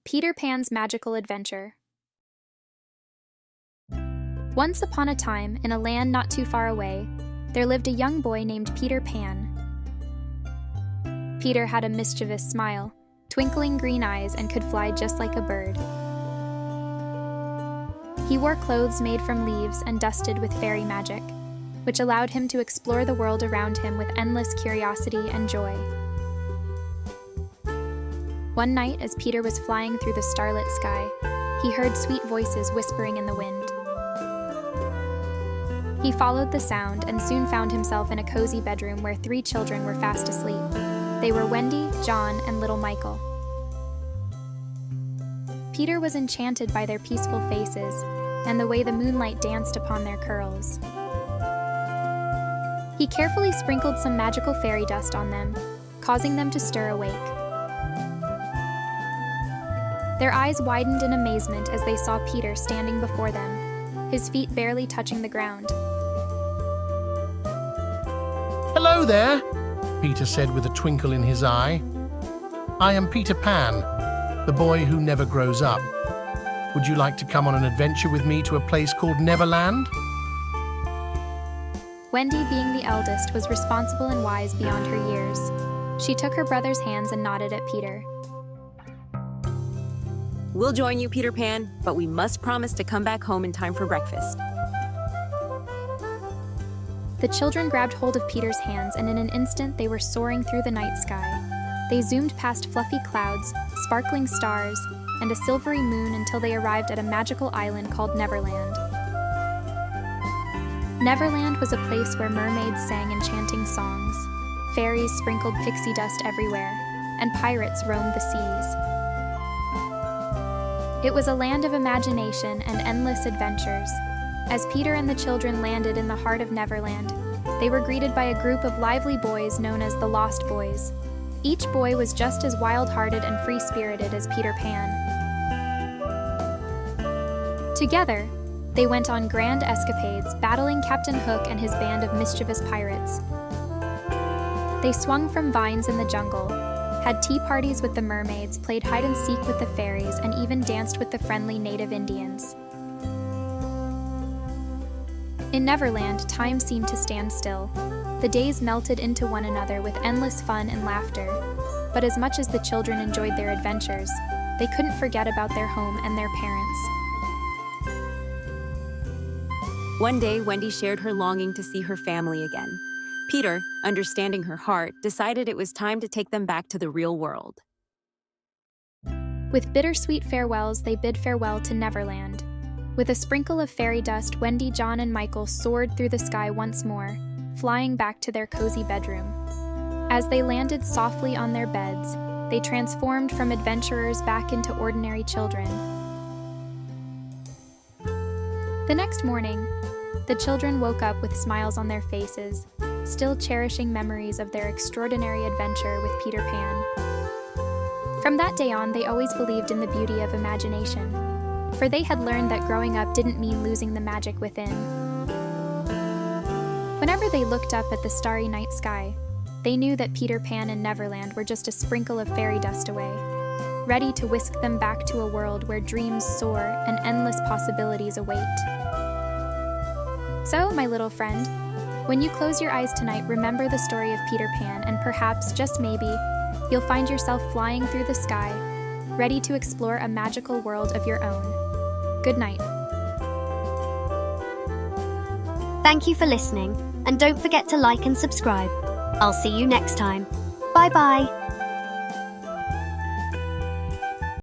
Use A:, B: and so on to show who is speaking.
A: Peter Pan's Magical Adventure. Once upon a time, in a land not too far away, there lived a young boy named Peter Pan. Peter had a mischievous smile, twinkling green eyes, and could fly just like a bird. He wore clothes made from leaves and dusted with fairy magic, which allowed him to explore the world around him with endless curiosity and joy. One night, as Peter was flying through the starlit sky, he heard sweet voices whispering in the wind. He followed the sound and soon found himself in a cozy bedroom where 3 children were fast asleep. They were Wendy, John, and little Michael. Peter was enchanted by their peaceful faces and the way the moonlight danced upon their curls. He carefully sprinkled some magical fairy dust on them, causing them to stir awake. Their eyes widened in amazement as they saw Peter standing before them, his feet barely touching the ground.
B: "Hello there," Peter said with a twinkle in his eye. "I am Peter Pan, the boy who never grows up. Would you like to come on an adventure with me to a place called Neverland?"
A: Wendy, being the eldest, was responsible and wise beyond her years. She took her brother's hands and nodded at Peter.
C: "We'll join you, Peter Pan, but we must promise to come back home in time for breakfast."
A: The children grabbed hold of Peter's hands, and in an instant they were soaring through the night sky. They zoomed past fluffy clouds, sparkling stars, and a silvery moon until they arrived at a magical island called Neverland. Neverland was a place where mermaids sang enchanting songs, fairies sprinkled pixie dust everywhere, and pirates roamed the seas. It was a land of imagination and endless adventures. As Peter and the children landed in the heart of Neverland, they were greeted by a group of lively boys known as the Lost Boys. Each boy was just as wild-hearted and free-spirited as Peter Pan. Together, they went on grand escapades, battling Captain Hook and his band of mischievous pirates. They swung from vines in the jungle, had tea parties with the mermaids, played hide-and-seek with the fairies, and even danced with the friendly native Indians. In Neverland, time seemed to stand still. The days melted into one another with endless fun and laughter. But as much as the children enjoyed their adventures, they couldn't forget about their home and their parents.
C: One day, Wendy shared her longing to see her family again. Peter, understanding her heart, decided it was time to take them back to the real world.
A: With bittersweet farewells, they bid farewell to Neverland. With a sprinkle of fairy dust, Wendy, John, and Michael soared through the sky once more, flying back to their cozy bedroom. As they landed softly on their beds, they transformed from adventurers back into ordinary children. The next morning, the children woke up with smiles on their faces, still cherishing memories of their extraordinary adventure with Peter Pan. From that day on, they always believed in the beauty of imagination, for they had learned that growing up didn't mean losing the magic within. Whenever they looked up at the starry night sky, they knew that Peter Pan and Neverland were just a sprinkle of fairy dust away, ready to whisk them back to a world where dreams soar and endless possibilities await. So, my little friend, when you close your eyes tonight, remember the story of Peter Pan, and perhaps, just maybe, you'll find yourself flying through the sky, ready to explore a magical world of your own. Good night.
D: Thank you for listening, and don't forget to like and subscribe. I'll see you next time. Bye-bye.